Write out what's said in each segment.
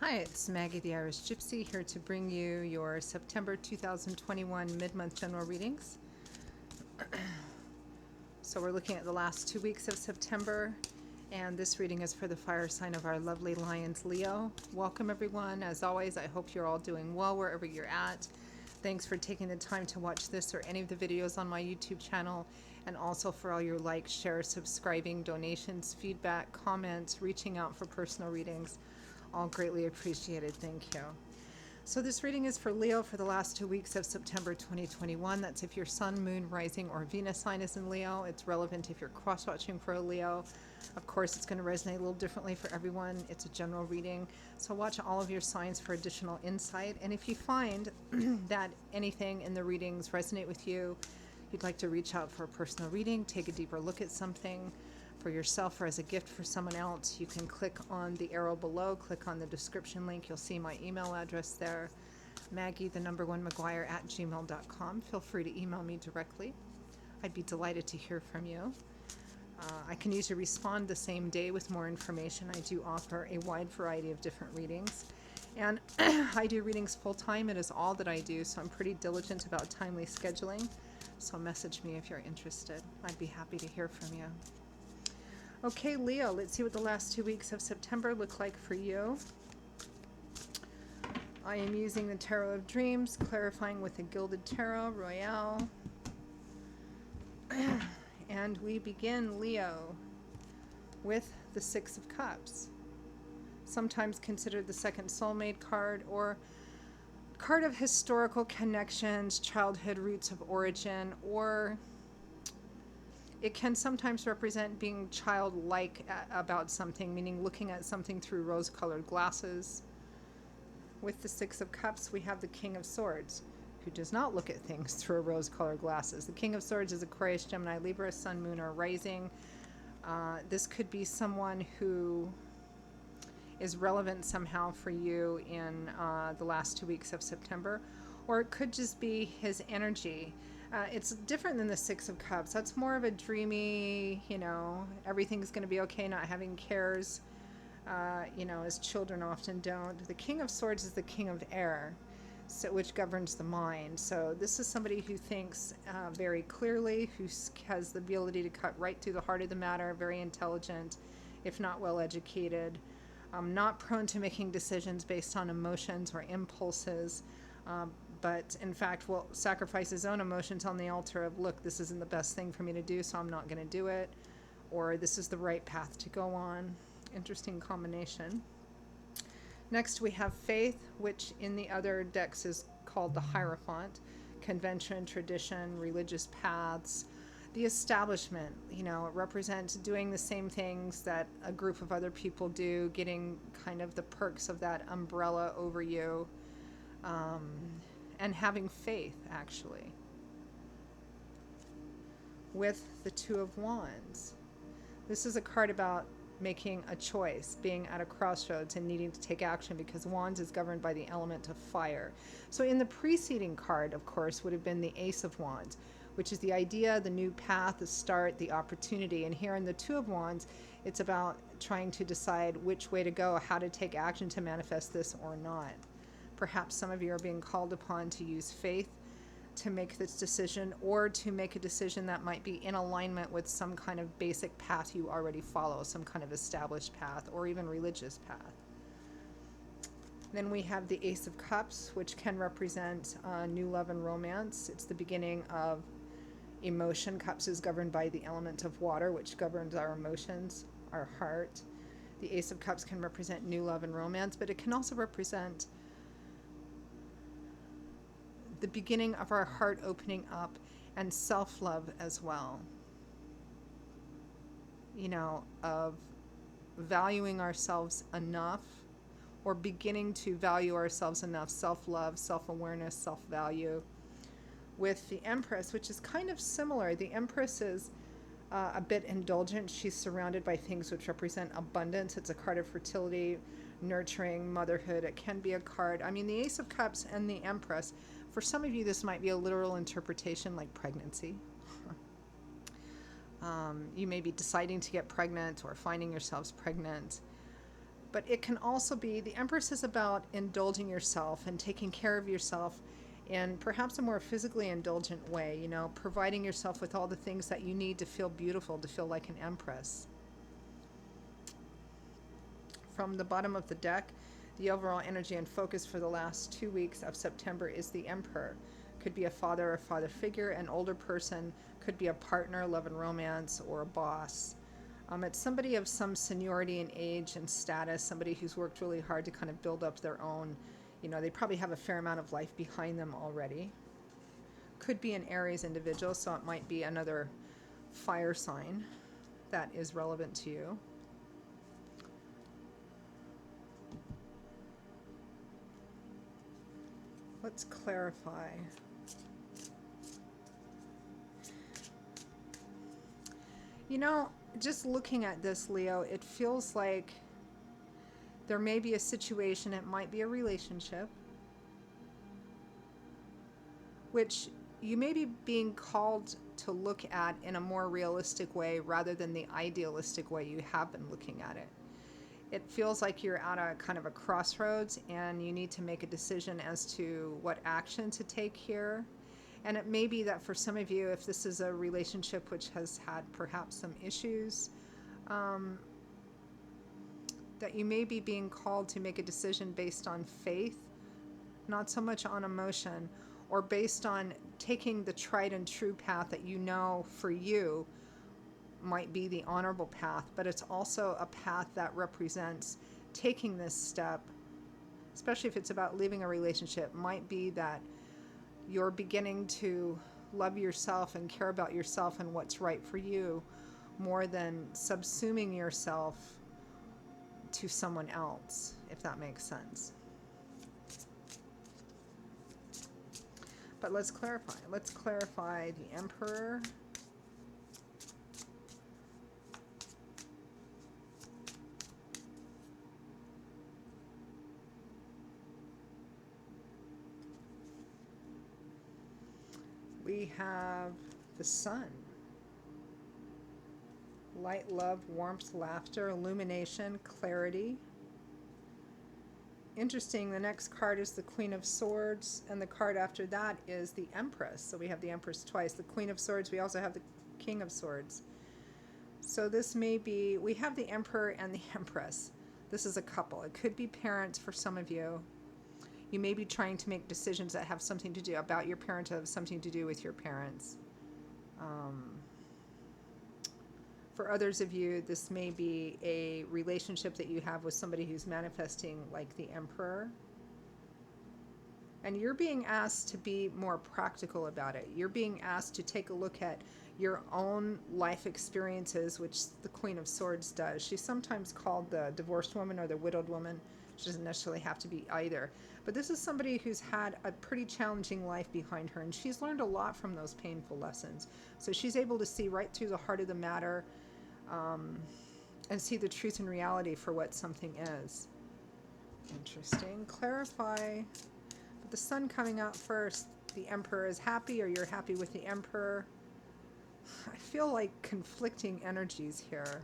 Hi, it's Maggie the Irish Gypsy here to bring you your September 2021 mid-month general readings. So we're looking at the last 2 weeks of September, and this reading is for the fire sign of our lovely Lions, Leo. Welcome everyone. As always, I hope you're all doing well wherever you're at. Thanks for taking the time to watch this or any of the videos on my YouTube channel, and also for all your likes, shares, subscribing, donations, feedback, comments, reaching out for personal readings. All greatly appreciated. Thank you. So this reading is for Leo for the last 2 weeks of September 2021. That's if your sun, moon, rising, or Venus sign is in Leo. It's relevant if you're cross-watching for a Leo. Of course, it's going to resonate a little differently for everyone. It's a general reading. So watch all of your signs for additional insight. And if you find that anything in the readings resonate with you, you'd like to reach out for a personal reading, take a deeper look at something, for yourself or as a gift for someone else, you can click on the arrow below, click on the description link. You'll see my email address there, Maggie1McGuire@gmail.com. Feel free to email me directly. I'd be delighted to hear from you. I can usually respond the same day with more information. I do offer a wide variety of different readings. And I do readings full-time. It is all that I do, so I'm pretty diligent about timely scheduling. So message me if you're interested. I'd be happy to hear from you. Okay, Leo, let's see what the last 2 weeks of September look like for you. I am using the Tarot of Dreams, clarifying with the Gilded Tarot Royale. And we begin, Leo, with the Six of Cups. Sometimes considered the second soulmate card, or card of historical connections, childhood roots of origin, or it can sometimes represent being childlike about something, meaning looking at something through rose-colored glasses. With the Six of Cups, we have the King of Swords, who does not look at things through rose-colored glasses. The King of Swords is Aquarius, Gemini, Libra, Sun, Moon, or Rising. This could be someone who is relevant somehow for you in the last 2 weeks of September, or it could just be his energy. It's different than the Six of Cups. That's more of a dreamy, everything's going to be okay, not having cares, as children often don't. The King of Swords is the King of Air, which governs the mind. So this is somebody who thinks very clearly, who has the ability to cut right through the heart of the matter, very intelligent, if not well educated, not prone to making decisions based on emotions or impulses, but in fact will sacrifice his own emotions on the altar of, look, this isn't the best thing for me to do, so I'm not going to do it, or this is the right path to go on. Interesting combination. Next we have Faith, which in the other decks is called the Hierophant. Convention, tradition, religious paths, the establishment. It represents doing the same things that a group of other people do, getting kind of the perks of that umbrella over you. And having faith, actually. With the Two of Wands. This is a card about making a choice, being at a crossroads and needing to take action, because Wands is governed by the element of fire. So in the preceding card, of course, would have been the Ace of Wands, which is the idea, the new path, the start, the opportunity. And here in the Two of Wands, it's about trying to decide which way to go, how to take action to manifest this or not. Perhaps some of you are being called upon to use faith to make this decision, or to make a decision that might be in alignment with some kind of basic path you already follow, some kind of established path, or even religious path. Then we have the Ace of Cups, which can represent new love and romance. It's the beginning of emotion. Cups is governed by the element of water, which governs our emotions, our heart. The Ace of Cups can represent new love and romance, but it can also represent the beginning of our heart opening up, and self-love as well. Of valuing ourselves enough, or beginning to value ourselves enough, self-love, self-awareness, self-value. With the Empress, which is kind of similar. The Empress is a bit indulgent. She's surrounded by things which represent abundance. It's a card of fertility, nurturing, motherhood. It can be a card. The Ace of Cups and the Empress, for some of you, this might be a literal interpretation, like pregnancy. You may be deciding to get pregnant or finding yourselves pregnant. But it can also be, the Empress is about indulging yourself and taking care of yourself in perhaps a more physically indulgent way, you know, providing yourself with all the things that you need to feel beautiful, to feel like an empress. From the bottom of the deck, the overall energy and focus for the last 2 weeks of September is the Emperor. Could be a father or father figure, an older person, could be a partner, love and romance, or a boss. It's somebody of some seniority in age and status, somebody who's worked really hard to kind of build up their own, you know, they probably have a fair amount of life behind them already. Could be an Aries individual, so it might be another fire sign that is relevant to you. Let's clarify. You know, just looking at this, Leo, it feels like there may be a situation, it might be a relationship, which you may be being called to look at in a more realistic way rather than the idealistic way you have been looking at it. It feels like you're at a kind of a crossroads and you need to make a decision as to what action to take here. And it may be that for some of you, if this is a relationship which has had perhaps some issues, that you may be being called to make a decision based on faith, not so much on emotion, or based on taking the tried and true path that you know for you might be the honorable path, but it's also a path that represents taking this step, especially if it's about leaving a relationship, might be that you're beginning to love yourself and care about yourself and what's right for you more than subsuming yourself to someone else, if that makes sense. But let's clarify. Let's clarify the Emperor. We have the Sun. Light, love, warmth, laughter, illumination, clarity. Interesting, the next card is the Queen of Swords, and the card after that is the Empress. So we have the Empress twice. The Queen of Swords, we also have the King of Swords. So this may be, we have the Emperor and the Empress. This is a couple. It could be parents for some of you. You may be trying to make decisions that have something to do about your parent, have something to do with your parents. For others of you, this may be a relationship that you have with somebody who's manifesting like the Emperor. And you're being asked to be more practical about it. You're being asked to take a look at your own life experiences, which the Queen of Swords does. She's sometimes called the divorced woman or the widowed woman. She doesn't necessarily have to be either. But this is somebody who's had a pretty challenging life behind her, and she's learned a lot from those painful lessons. So she's able to see right through the heart of the matter, and see the truth and reality for what something is. Interesting. Clarify. But the Sun coming out first. The Emperor is happy, or you're happy with the Emperor. I feel like conflicting energies here.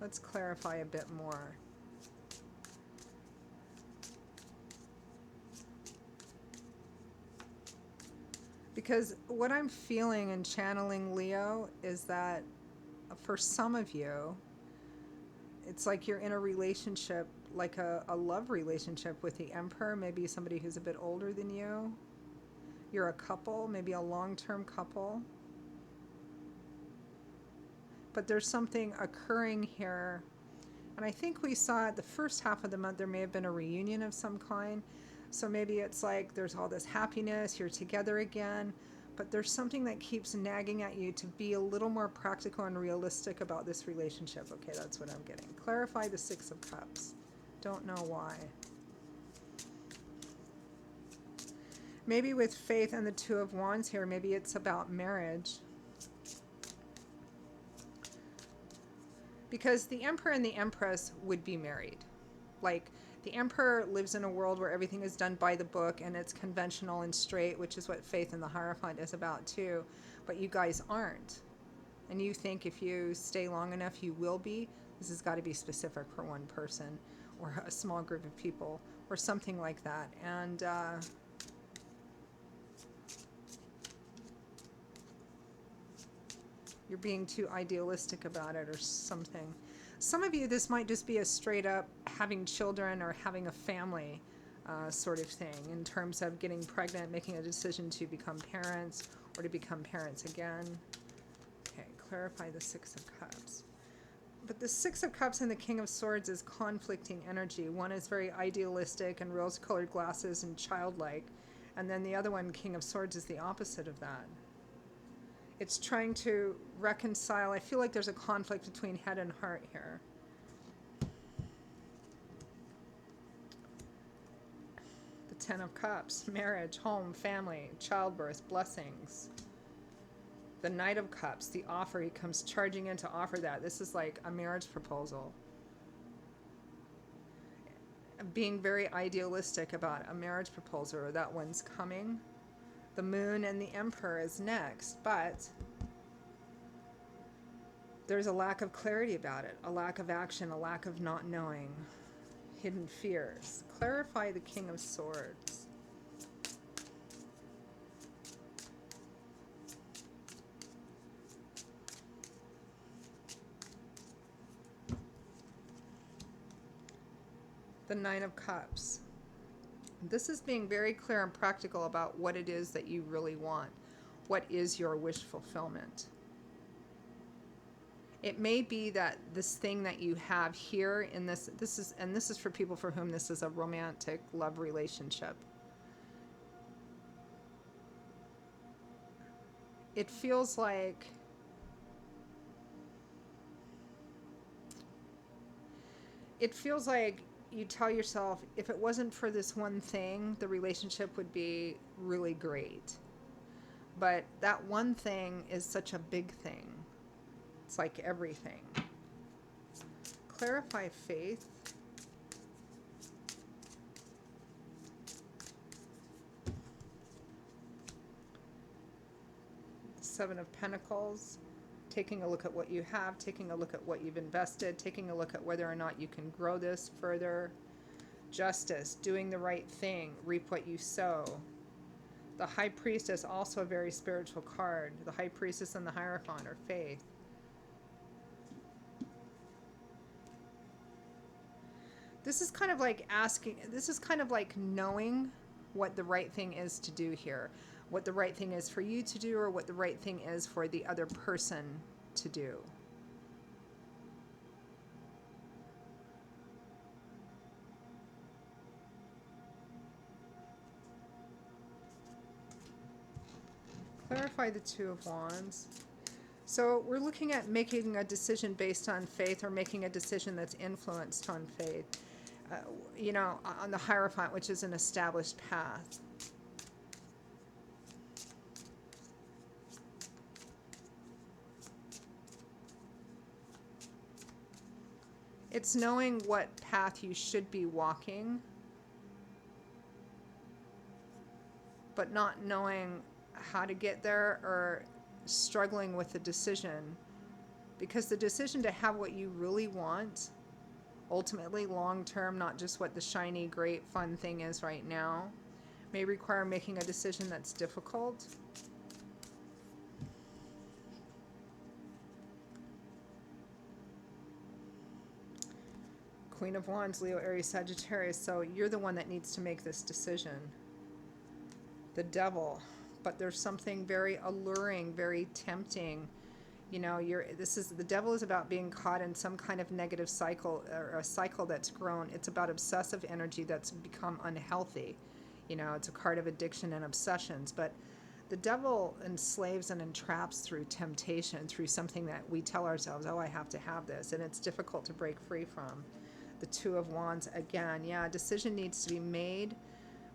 Let's clarify a bit more. Because what I'm feeling and channeling, Leo, is that for some of you, it's like you're in a relationship, like a love relationship with the Emperor, maybe somebody who's a bit older than you. You're a couple, maybe a long-term couple. But there's something occurring here. And I think we saw it the first half of the month, there may have been a reunion of some kind. So maybe it's like there's all this happiness, you're together again, but there's something that keeps nagging at you to be a little more practical and realistic about this relationship. Okay, that's what I'm getting. Clarify the Six of Cups. Don't know why. Maybe with Faith and the Two of Wands here, maybe it's about marriage. Because the Emperor and the Empress would be married. Like, the Emperor lives in a world where everything is done by the book and it's conventional and straight, which is what Faith and the Hierophant is about too. But you guys aren't. And you think if you stay long enough, you will be. This has got to be specific for one person or a small group of people or something like that. And you're being too idealistic about it or something. Some of you, this might just be a straight up having children or having a family sort of thing, in terms of getting pregnant, making a decision to become parents or to become parents again. Okay, clarify the Six of Cups. But the Six of Cups and the King of Swords is conflicting energy. One is very idealistic and rose-colored glasses and childlike, and then the other one, King of Swords, is the opposite of that. It's trying to reconcile. I feel like there's a conflict between head and heart here. The Ten of Cups, marriage, home, family, childbirth, blessings. The Knight of Cups, the offer. He comes charging in to offer that. This is like a marriage proposal. Being very idealistic about a marriage proposal, or that one's coming. The Moon and the Emperor is next, but there's a lack of clarity about it, a lack of action, a lack of not knowing, hidden fears. Clarify the King of Swords. The Nine of Cups. This is being very clear and practical about what it is that you really want. What is your wish fulfillment? It may be that this thing that you have here in this is for people for whom this is a romantic love relationship. It feels like you tell yourself, if it wasn't for this one thing, the relationship would be really great. But that one thing is such a big thing. It's like everything. Clarify faith. Seven of Pentacles. Taking a look at what you have, taking a look at what you've invested, taking a look at whether or not you can grow this further. Justice, doing the right thing, reap what you sow. The High Priestess, also a very spiritual card. The High Priestess and the Hierophant are faith. This is kind of like knowing what the right thing is to do here. What the right thing is for you to do, or what the right thing is for the other person to do. Clarify the Two of Wands. So we're looking at making a decision based on faith, or making a decision that's influenced on faith. On the Hierophant, which is an established path. It's knowing what path you should be walking, but not knowing how to get there, or struggling with the decision. Because the decision to have what you really want, ultimately long term, not just what the shiny, great, fun thing is right now, may require making a decision that's difficult. Queen of Wands, Leo, Aries, Sagittarius. So you're the one that needs to make this decision. The Devil. But there's something very alluring, very tempting. The Devil is about being caught in some kind of negative cycle, or a cycle that's grown. It's about obsessive energy that's become unhealthy. It's a card of addiction and obsessions. But the Devil enslaves and entraps through temptation, through something that we tell ourselves, oh, I have to have this. And it's difficult to break free from. The Two of Wands again. Yeah, a decision needs to be made,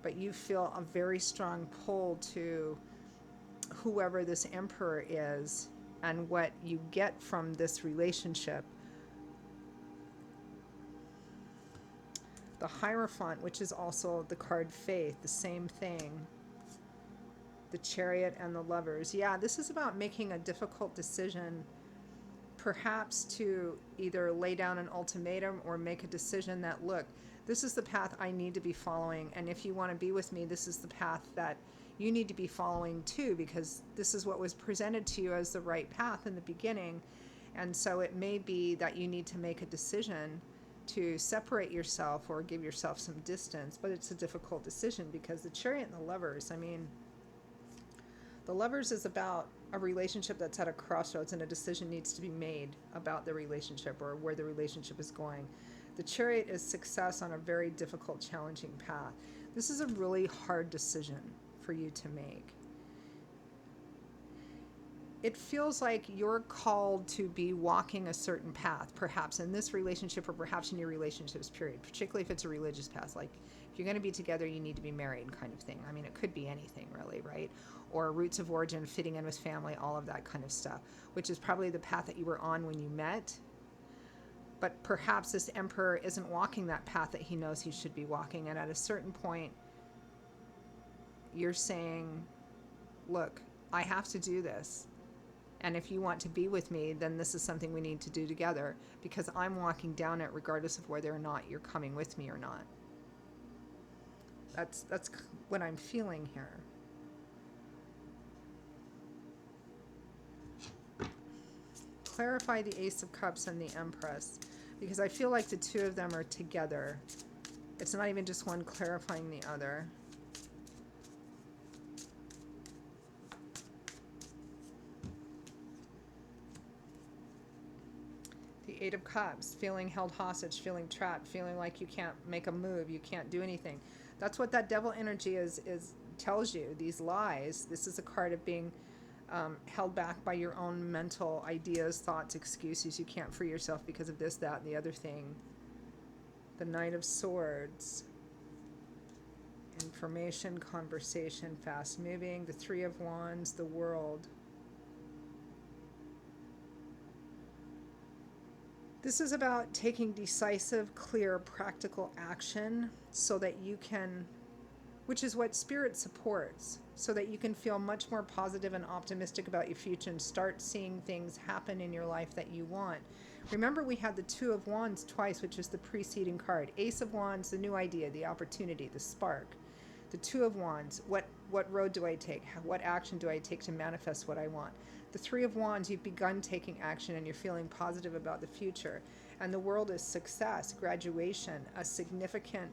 but you feel a very strong pull to whoever this Emperor is and what you get from this relationship. The Hierophant, which is also the card Faith, the same thing. The Chariot and the Lovers. Yeah, this is about making a difficult decision, perhaps to either lay down an ultimatum or make a decision that, look, this is the path I need to be following, and if you want to be with me, this is the path that you need to be following too, because this is what was presented to you as the right path in the beginning. And so it may be that you need to make a decision to separate yourself or give yourself some distance, but it's a difficult decision because the Chariot and the Lovers, I mean, the Lovers is about a relationship that's at a crossroads, and a decision needs to be made about the relationship or where the relationship is going. The Chariot is success on a very difficult, challenging path. This is a really hard decision for you to make. It feels like you're called to be walking a certain path, perhaps in this relationship or perhaps in your relationships, period, particularly if it's a religious path. Like, if you're going to be together, you need to be married kind of thing. I mean, it could be anything really, right? Or roots of origin, fitting in with family, all of that kind of stuff, which is probably the path that you were on when you met. But perhaps this Emperor isn't walking that path that he knows he should be walking. And at a certain point, you're saying, look, I have to do this. And if you want to be with me, then this is something we need to do together, because I'm walking down it regardless of whether or not you're coming with me or not. That's what I'm feeling here. Clarify the Ace of Cups and the Empress, because I feel like the two of them are together. It's not even just one clarifying the other. The Eight of Cups, feeling held hostage, feeling trapped, feeling like you can't make a move, you can't do anything. That's what that devil energy is tells you, these lies. This is a card of being held back by your own mental ideas, thoughts, excuses. You can't free yourself because of this, that, and the other thing. The Knight of Swords. Information, conversation, fast moving. The Three of Wands, the World. This is about taking decisive, clear, practical action so that you can, which is what Spirit supports, so that you can feel much more positive and optimistic about your future and start seeing things happen in your life that you want. Remember, we had the Two of Wands twice, which is the preceding card. Ace of Wands, the new idea, the opportunity, the spark. The Two of Wands, what road do I take? What action do I take to manifest what I want? The Three of Wands, you've begun taking action and you're feeling positive about the future. And the World is success, graduation, a significant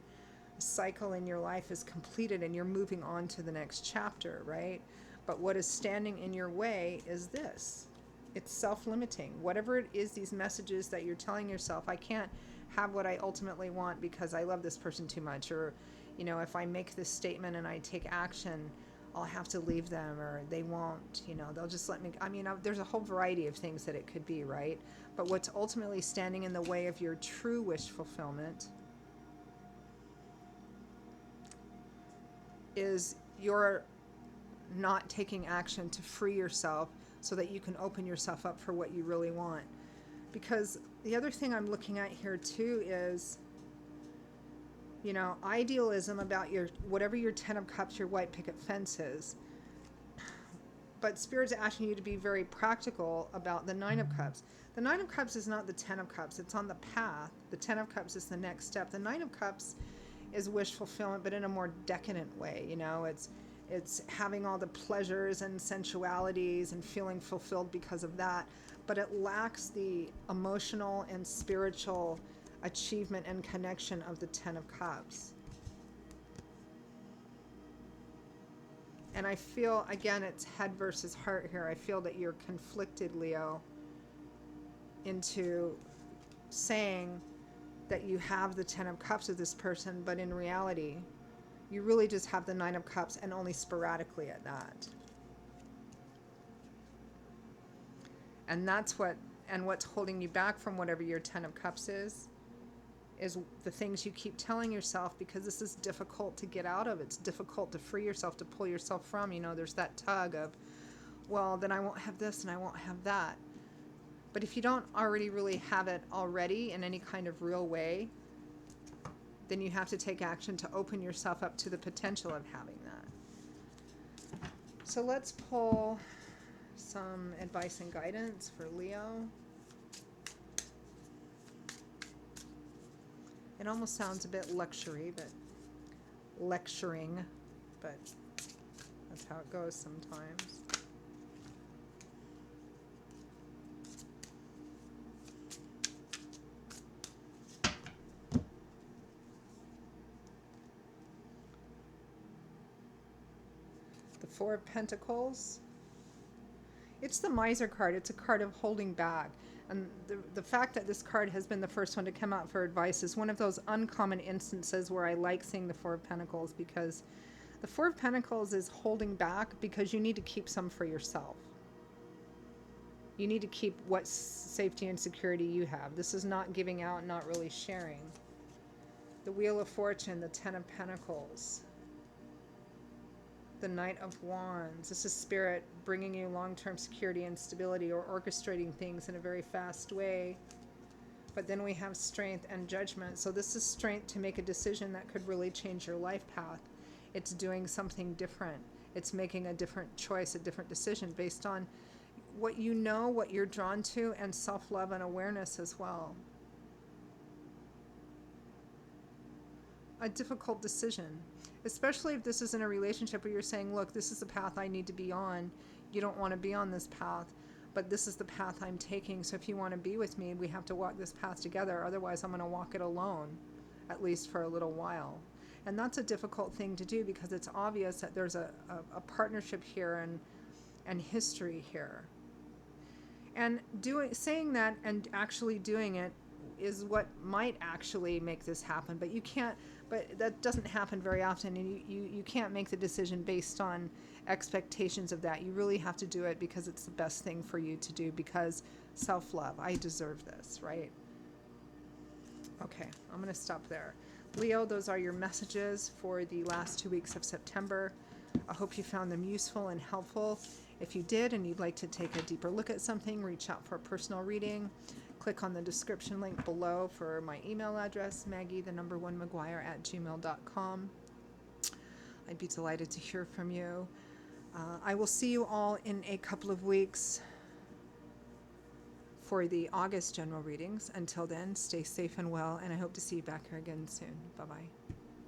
cycle in your life is completed and you're moving on to the next chapter, right? But what is standing in your way is this. It's self-limiting. Whatever it is, these messages that you're telling yourself, I can't have what I ultimately want because I love this person too much. Or, you know, if I make this statement and I take action, I'll have to leave them, or they won't, you know, they'll just let me. I mean, there's a whole variety of things that it could be, right? But what's ultimately standing in the way of your true wish fulfillment is you're not taking action to free yourself so that you can open yourself up for what you really want. Because the other thing I'm looking at here too is, you know, idealism about your, whatever your Ten of Cups, your white picket fence is. But Spirit's asking you to be very practical about the Nine of Cups. The Nine of Cups is not the Ten of Cups. It's on the path. The Ten of Cups is the next step. The Nine of Cups is wish fulfillment, but in a more decadent way. You know, it's having all the pleasures and sensualities and feeling fulfilled because of that. But it lacks the emotional and spiritual achievement and connection of the Ten of Cups. And I feel, again, it's head versus heart here. I feel that you're conflicted, Leo, into saying that you have the Ten of Cups with this person, but in reality, you really just have the Nine of Cups, and only sporadically at that. And that's what's holding you back from whatever your Ten of Cups is the things you keep telling yourself, because this is difficult to get out of. It's difficult to free yourself, to pull yourself from. You know, there's that tug of, well, then I won't have this and I won't have that. But if you don't already really have it already in any kind of real way, then you have to take action to open yourself up to the potential of having that. So let's pull some advice and guidance for Leo. It almost sounds a bit luxury, but lecturing, but that's how it goes sometimes. The Four of Pentacles. It's the Miser card. It's a card of holding back. And the fact that this card has been the first one to come out for advice is one of those uncommon instances where I like seeing the Four of Pentacles, because the Four of Pentacles is holding back because you need to keep some for yourself. You need to keep what safety and security you have. This is not giving out, not really sharing. The Wheel of Fortune, the Ten of Pentacles. The Knight of Wands. This is Spirit bringing you long-term security and stability, or orchestrating things in a very fast way. But then we have Strength and Judgment. So this is strength to make a decision that could really change your life path. It's doing something different. It's making a different choice, a different decision based on what you know, what you're drawn to, and self-love and awareness as well. A difficult decision. Especially if this is in a relationship where you're saying, look, this is the path I need to be on. You don't want to be on this path, but this is the path I'm taking. So if you want to be with me, we have to walk this path together. Otherwise, I'm going to walk it alone, at least for a little while. And that's a difficult thing to do, because it's obvious that there's a partnership here and history here. And saying that and actually doing it is what might actually make this happen. But you can't. But that doesn't happen very often, and you can't make the decision based on expectations of that. You really have to do it because it's the best thing for you to do, because self-love. I deserve this, right? Okay, I'm going to stop there. Leo, those are your messages for the last 2 weeks of September. I hope you found them useful and helpful. If you did and you'd like to take a deeper look at something, reach out for a personal reading. Click on the description link below for my email address, Maggie1McGuire@gmail.com. I'd be delighted to hear from you. I will see you all in a couple of weeks for the August general readings. Until then, stay safe and well, and I hope to see you back here again soon. Bye-bye.